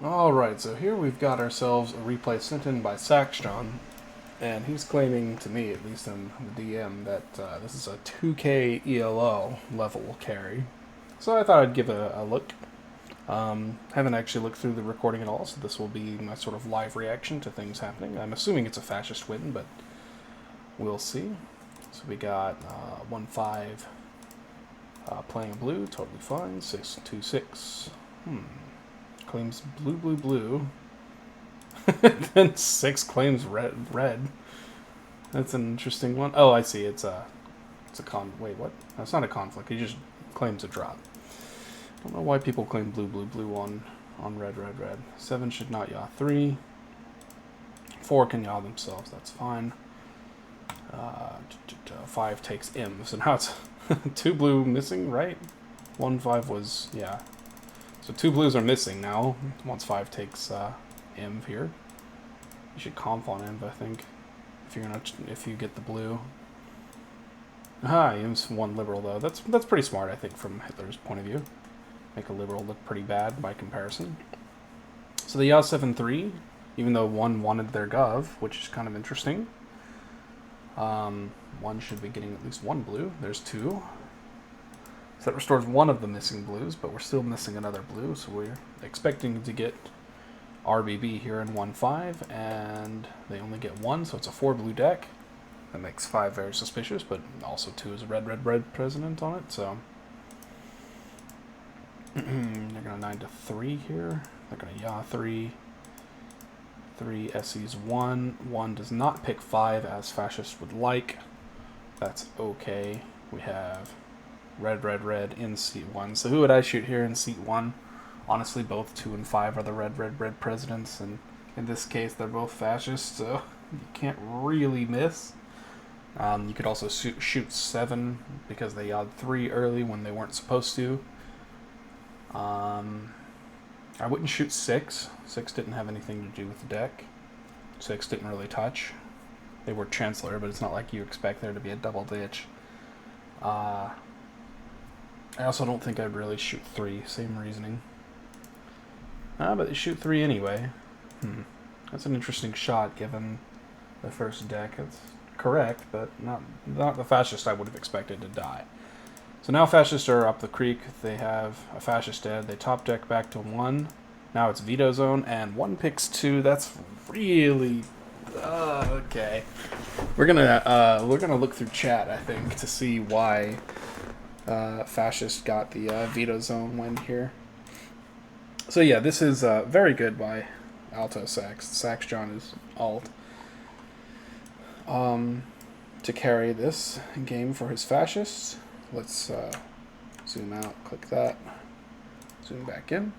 Alright, so here we've got ourselves a replay sent in by Saxjon, and he's claiming to me, at least in the DM, that this is a 2k-elo level carry. So I thought I'd give a look. Haven't actually looked through the recording at all, so this will be my sort of live reaction to things happening. I'm assuming it's a fascist win, but we'll see. So we got 1-5 playing blue, totally fine. 6-2-6. Claims blue, blue, blue. Then 6 claims red, red. That's an interesting one. Oh, I see. It's a wait, what? That's not a conflict. He just claims a drop. I don't know why people claim blue, blue, blue on red, red, red. 7 should not yaw 3. 4 can yaw themselves. That's fine. 5 takes M. So now it's 2 blue missing, right? 1-5 was, yeah. So 2 blues are missing now. Once 5 takes Inv here. You should conf on Inv, I think. If you get the blue. Aha, Inv's 1 liberal though. That's pretty smart, I think, from Hitler's point of view. Make a liberal look pretty bad by comparison. So the yaw 7-3, even though 1 wanted their gov, which is kind of interesting. 1 should be getting at least 1 blue. There's 2. So that restores 1 of the missing blues, but we're still missing another blue, so we're expecting to get RBB here in 1-5, and they only get 1, so it's a 4 blue deck. That makes 5 very suspicious, but also 2 is a red, red, red president on it, so they're going to 9-3 here. They're going to yaw 3. 3 SEs 1. 1 does not pick 5 as fascist would like. That's okay. We have red, red, red in seat 1. So who would I shoot here in seat 1? Honestly, both 2 and 5 are the red, red, red presidents, and in this case, they're both fascist, so you can't really miss. You could also shoot 7 because they yawed 3 early when they weren't supposed to. I wouldn't shoot 6. 6 didn't have anything to do with the deck. 6 didn't really touch. They were Chancellor, but it's not like you expect there to be a double ditch. I also don't think I'd really shoot 3. Same reasoning. But they shoot 3 anyway. That's an interesting shot given the first deck. It's correct, but not the fascist I would have expected to die. So now fascists are up the creek. They have a fascist dead. They top deck back to 1. Now it's veto zone, and 1 picks 2. That's really okay. We're gonna look through chat, I think, to see why fascist got the veto zone win here. So yeah, this is very good by Alto Sax. Saxjon is alt. To carry this game for his fascists. Let's zoom out, click that, zoom back in.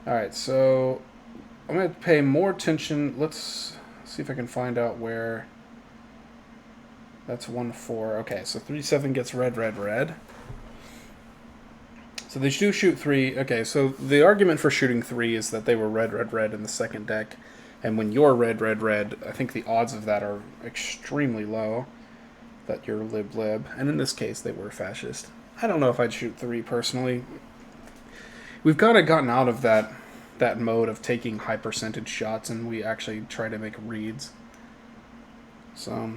Alright, so I'm going to pay more attention. Let's see if I can find out where. That's 1-4. Okay, so 3-7 gets red, red, red. So they do shoot 3. Okay, so the argument for shooting 3 is that they were red, red, red in the second deck. And when you're red, red, red, I think the odds of that are extremely low. That you're lib, and in this case they were fascist. I don't know if I'd shoot 3 personally. We've kind of gotten out of that mode of taking high percentage shots, and we actually try to make reads. So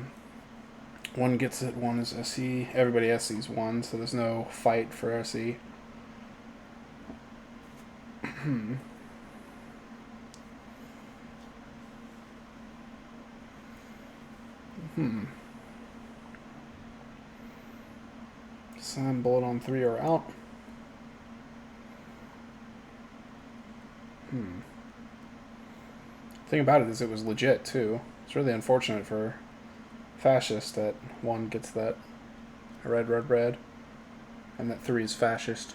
1 gets it, 1 is SE. Everybody SE's 1, so there's no fight for SE. Sun, bullet on 3 are out. The thing about it is it was legit, too. It's really unfortunate for fascist that 1 gets that red, red, red, and that 3 is fascist.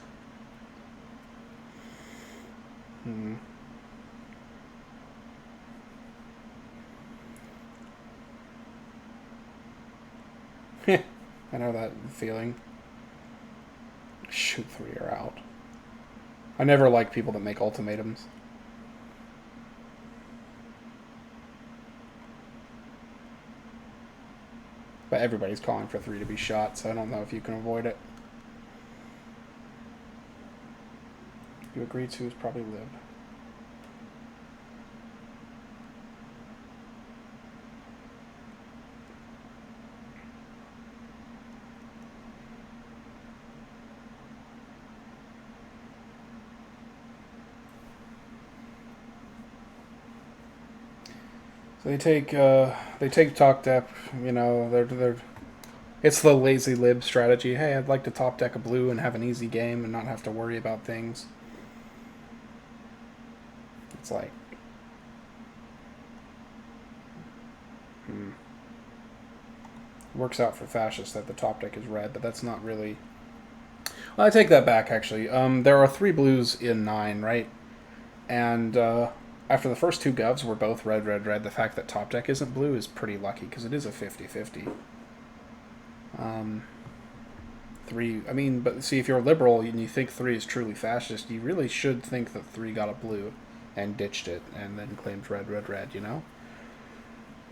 I know that feeling. Shoot 3 are out. I never like people that make ultimatums. But everybody's calling for 3 to be shot, so I don't know if you can avoid it. You agree to is probably lib. So they take top deck. You know, they're it's the lazy lib strategy. Hey, I'd like to top deck a blue and have an easy game and not have to worry about things. It's like, works out for fascists that the top deck is red, but that's not really. Well, I take that back actually. There are 3 blues in 9, right? And after the first 2 govs were both red, red, red, the fact that top deck isn't blue is pretty lucky because it is a 50-50. 3, I mean, but see, if you're a liberal and you think 3 is truly fascist, you really should think that 3 got a blue and ditched it and then claimed red, red, red, you know?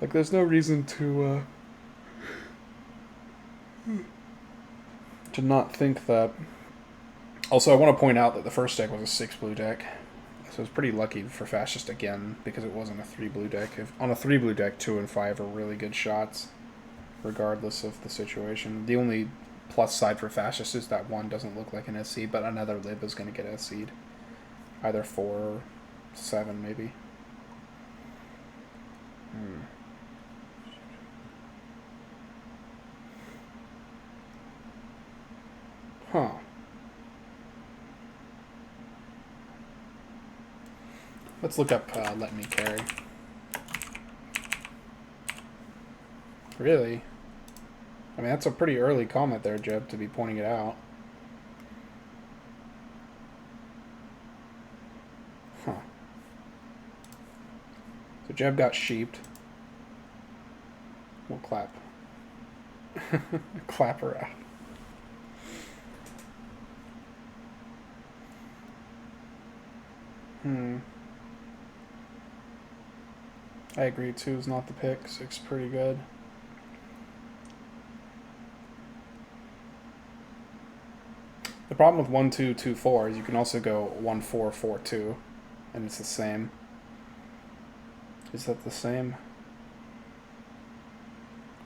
Like, there's no reason to not think that. Also, I want to point out that the first deck was a 6 blue deck. So it's pretty lucky for fascist again because it wasn't a 3 blue deck. If, on a 3 blue deck, 2 and 5 are really good shots, regardless of the situation. The only plus side for fascist is that 1 doesn't look like an SC, but another lib is going to get SC'd. Either 4 or 7, maybe. Huh. Let's look up Let Me Carry. Really? I mean, that's a pretty early comment there, Jeb, to be pointing it out. Huh. So Jeb got sheeped. We'll clap. Clap her out. I agree, 2 is not the pick. 6 pretty good. The problem with 1, 2, 2, 4 is you can also go 1, 4, 4, 2, and it's the same. Is that the same?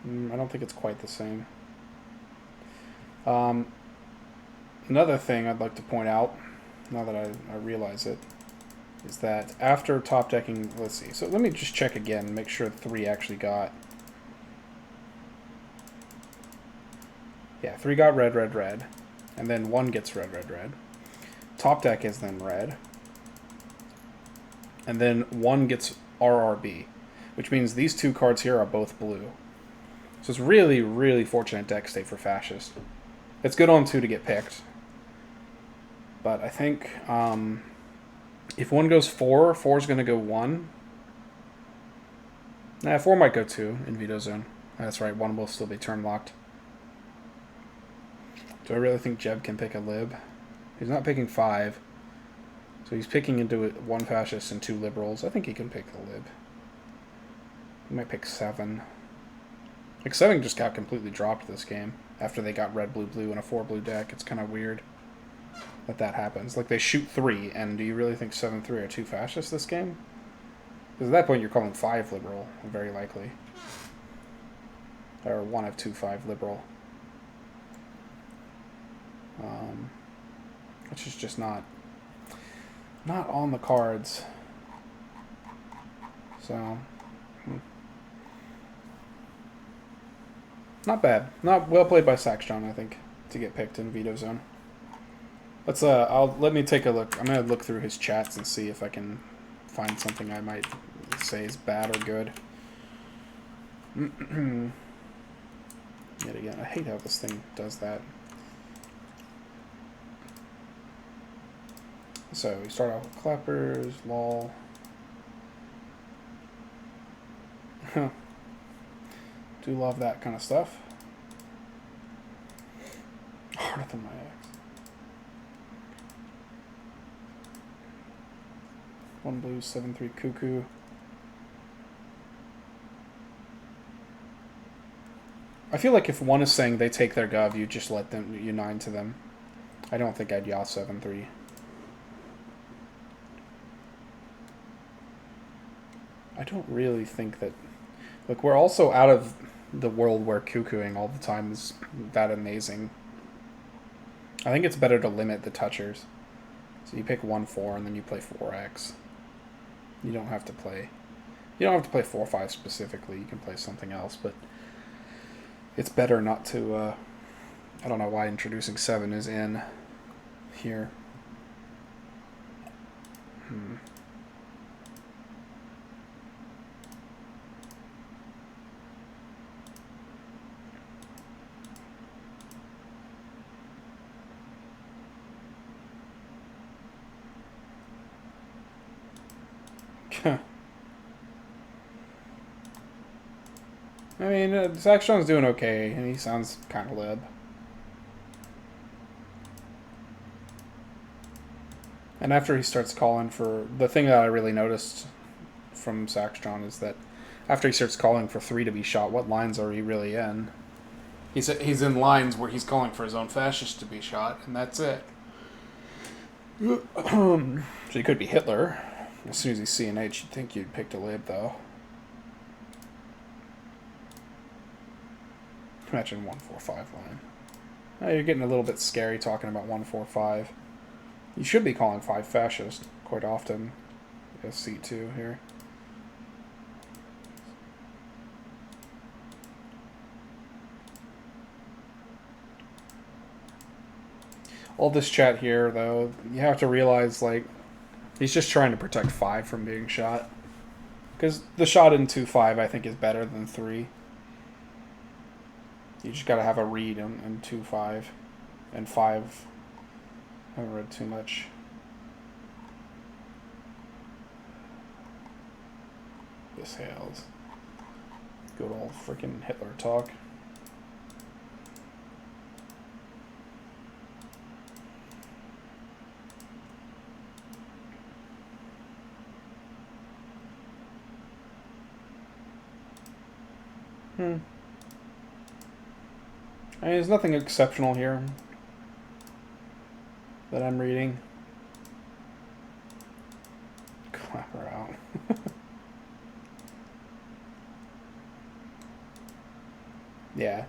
I don't think it's quite the same. Another thing I'd like to point out, now that I realize it, is that after top decking, let's see, so let me just check again and make sure 3 actually got, yeah, 3 got red, red, red, and then 1 gets red, red, red. Top deck is then red, and then 1 gets RRB, which means these 2 cards here are both blue. So it's really, really fortunate deck state for fascist. It's good on 2 to get picked, but I think if 1 goes 4, 4 is going to go 1. Nah, 4 might go 2 in veto zone. That's right, 1 will still be turn locked. Do I really think Jeb can pick a lib? He's not picking 5. So he's picking into it 1 fascist and 2 liberals. I think he can pick the lib. He might pick 7. Like, 7 just got completely dropped this game after they got red, blue, blue in a 4 blue deck. It's kind of weird that happens. Like, they shoot 3, and do you really think 7-3 are 2 fascists this game? Because at that point, you're calling 5 liberal, very likely. Or 1 of 2 5 liberal. Which is just not on the cards. So, not bad. Not well played by Saxjon, I think, to get picked in veto zone. Let's let me take a look. I'm gonna look through his chats and see if I can find something I might say is bad or good. Yet again, I hate how this thing does that. So we start off with clappers, lol. Do love that kind of stuff. Harder than my ex. 1 blue, 7-3 cuckoo. I feel like if 1 is saying they take their gov, you just let them, you 9 to them. I don't think I'd yaw 7-3. I don't really think that... Look, we're also out of the world where cuckooing all the time is that amazing. I think it's better to limit the touchers. So you pick 1-4 and then you play 4x. You don't have to play... You don't have to play 4-5 specifically. You can play something else, but it's better not to. I don't know why introducing 7 is in here. I mean, Saxon's doing okay, and he sounds kind of lib. And after he starts calling for... The thing that I really noticed from Saxon is that after he starts calling for 3 to be shot, what lines are he really in? He's in lines where he's calling for his own fascist to be shot, and that's it. So he could be Hitler. As soon as he's CNH, you'd think you'd pick a lib, though. Imagine 1-4-5 line. Oh, you're getting a little bit scary talking about 1-4-5. You should be calling 5 fascist quite often. C2 here. All this chat here, though, you have to realize, like, he's just trying to protect 5 from being shot. Because the shot in 2-5, I think, is better than 3. You just gotta have a read in 2-5. And 5, I haven't read too much. This hails. Good old freaking Hitler talk. I mean, there's nothing exceptional here that I'm reading. Clap her out. Yeah.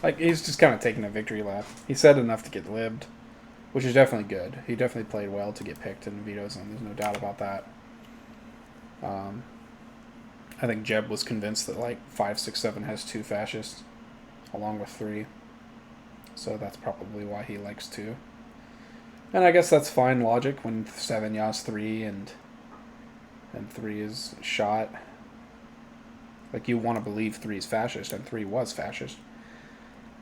Like, he's just kind of taking a victory lap. He said enough to get libbed, which is definitely good. He definitely played well to get picked in vetoes, and there's no doubt about that. I think Jeb was convinced that, like, 5, 6, 7 has 2 fascists, along with 3. So that's probably why he likes 2. And I guess that's fine logic when 7 yas 3 and 3 is shot. Like, you want to believe 3 is fascist, and 3 was fascist.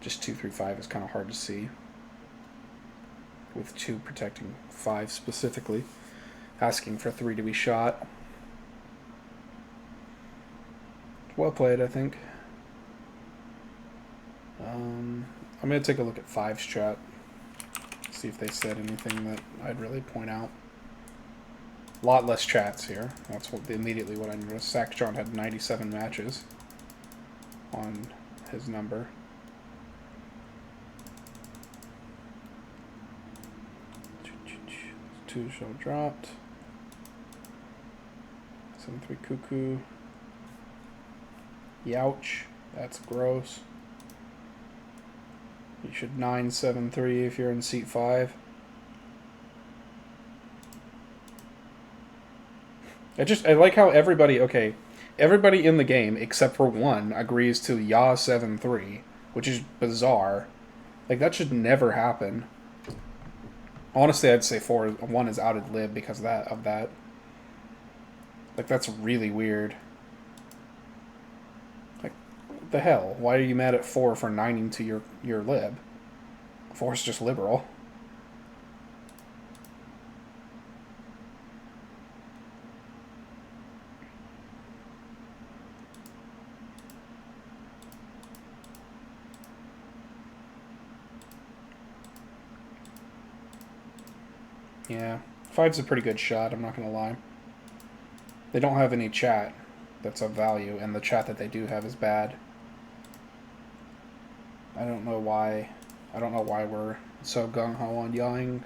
Just 2, 3, 5 is kind of hard to see. With 2 protecting 5 specifically. Asking for 3 to be shot. Well played, I think. I'm going to take a look at 5's chat. See if they said anything that I'd really point out. A lot less chats here. That's immediately what I noticed. Saxon had 97 matches on his number. Two shell dropped. 7-3 cuckoo. Youch. That's gross. You should 9-7-3 if you're in seat 5. I like how everybody in the game except for 1 agrees to Ya 7-3, which is bizarre. Like, that should never happen. Honestly, I'd say 1 is outed lib because of that. Like, that's really weird. Like, what the hell? Why are you mad at 4 for 9ing to your lib? 4 is just liberal. Yeah, 5's a pretty good shot, I'm not going to lie. They don't have any chat that's of value, and the chat that they do have is bad. I don't know why we're so gung-ho on yelling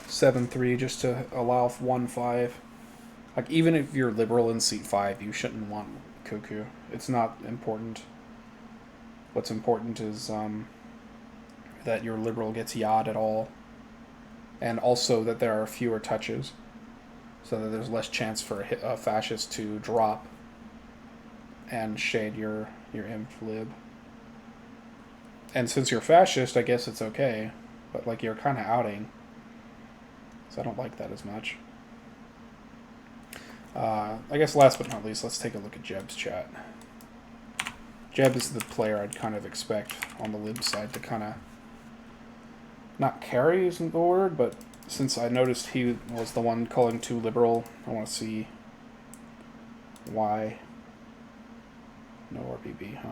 7-3 just to allow 1-5. Like, even if you're liberal in seat 5, you shouldn't want cuckoo. It's not important. What's important is that your liberal gets yad at all. And also that there are fewer touches, so that there's less chance for a fascist to drop and shade your imp lib. And since you're fascist, I guess it's okay, but like you're kind of outing, so I don't like that as much. I guess last but not least, let's take a look at Jeb's chat. Jeb is the player I'd kind of expect on the lib side to kind of not carry isn't the word, but since I noticed he was the one calling too liberal, I want to see why. No RBB, huh?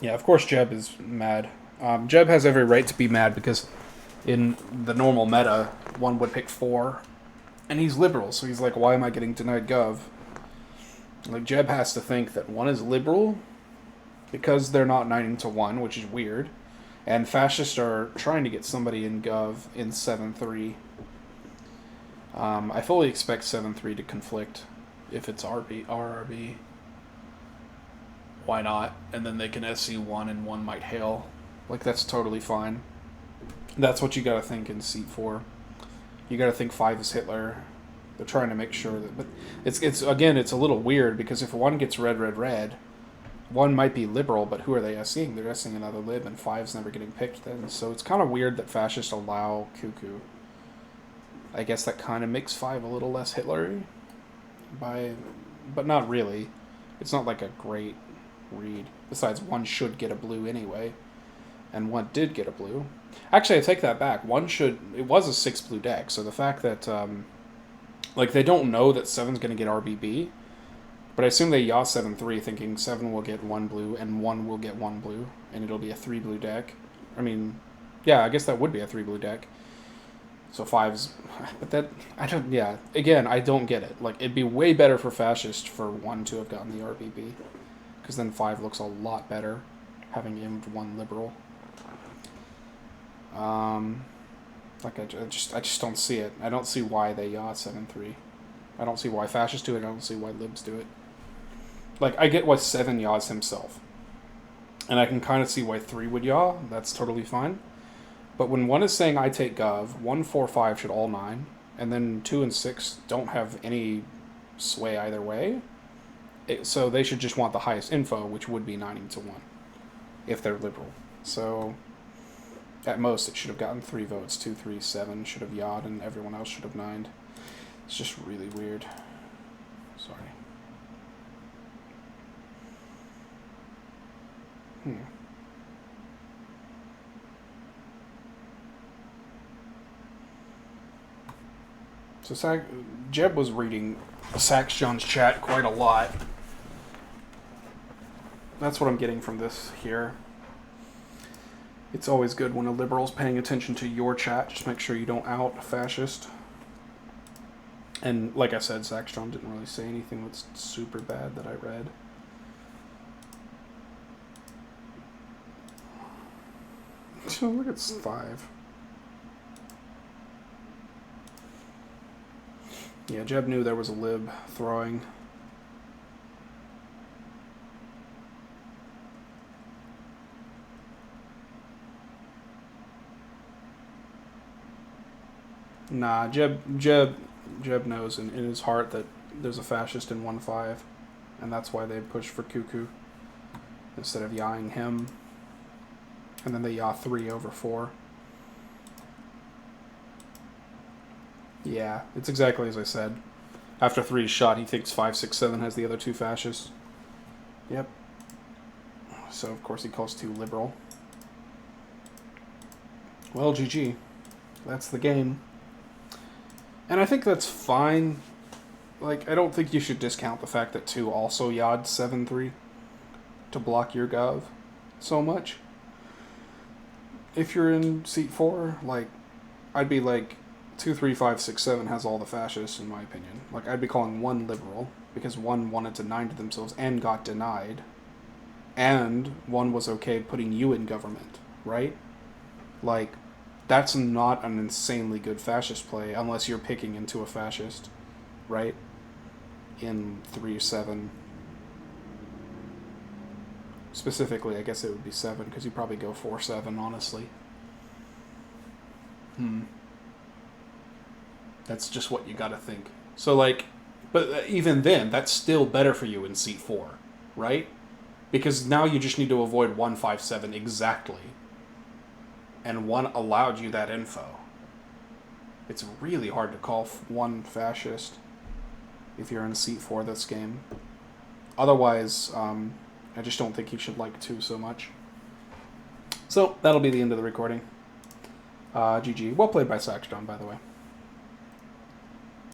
Yeah, of course Jeb is mad. Jeb has every right to be mad because in the normal meta, one would pick 4, and he's liberal, so he's like, why am I getting denied gov? Like, Jeb has to think that 1 is liberal because they're not 9 to 1, which is weird, and fascists are trying to get somebody in gov in 7-3. I fully expect 7-3 to conflict if it's RRB. Why not? And then they can SC1 and 1 might hail. Like, that's totally fine. That's what you gotta think in seat 4. You gotta think 5 is Hitler. They're trying to make sure that... But it's again, it's a little weird, because if 1 gets red, 1 might be liberal, but who are they SCing? They're SCing another lib, and 5's never getting picked then. So it's kind of weird that fascists allow cuckoo. I guess that kind of makes 5 a little less Hitlery. But not really. It's not like a great read. Besides, 1 should get a blue anyway. And 1 did get a blue. Actually, I take that back. 1 should... It was a 6 blue deck, so the fact that... like, they don't know that 7's going to get RBB, but I assume they yaw 7-3 thinking 7 will get 1 blue and 1 will get 1 blue, and it'll be a 3 blue deck. I mean, yeah, I guess that would be a 3 blue deck. So 5's... But that... I don't... Yeah. Again, I don't get it. Like, it'd be way better for fascist for 1 to have gotten the RBB, because then 5 looks a lot better, having immed 1 liberal. Like, I just don't see it. I don't see why they yaw 7-3. I don't see why fascists do it. I don't see why libs do it. Like, I get why 7 yaws himself. And I can kind of see why 3 would yaw. That's totally fine. But when 1 is saying I take gov, 1, 4, 5 should all 9. And then 2 and 6 don't have any sway either way. So they should just want the highest info, which would be 9 to 1. If they're liberal. So... At most, it should have gotten 3 votes. 2, 3, 7 should have yawed, and everyone else should have 9'd. It's just really weird. Sorry. So Jeb was reading Sax John's chat quite a lot. That's what I'm getting from this here. It's always good when a liberal's paying attention to your chat. Just make sure you don't out a fascist. And like I said, Sax John didn't really say anything that's super bad that I read. So look at 5. Yeah, Jeb knew there was a lib throwing. Nah, Jeb knows in his heart that there's a fascist in 1-5, and that's why they push for Cuckoo instead of yawing him. And then they yaw 3 over 4. Yeah, it's exactly as I said. After 3 is shot, he thinks 5, 6, 7 has the other 2 fascists. Yep. So, of course, he calls 2 liberal. Well, GG. That's the game. And I think that's fine. Like, I don't think you should discount the fact that 2 also yawed 7-3 to block your gov so much. If you're in seat 4, like, I'd be like, 2, 3, 5, 6, 7 has all the fascists, in my opinion. Like, I'd be calling 1 liberal, because 1 wanted to 9 to themselves and got denied. And 1 was okay putting you in government, right? Like, that's not an insanely good fascist play unless you're picking into a fascist, right? In 3-7. Specifically, I guess it would be 7, because you probably go 4-7, honestly. That's just what you gotta think. So, like, but even then, that's still better for you in seat 4, right? Because now you just need to avoid 1-5-7 exactly. And 1 allowed you that info. It's really hard to call 1 fascist if you're in seat 4 this game. Otherwise, I just don't think you should like 2 so much. So, that'll be the end of the recording. GG. Well played by Saxstone, by the way.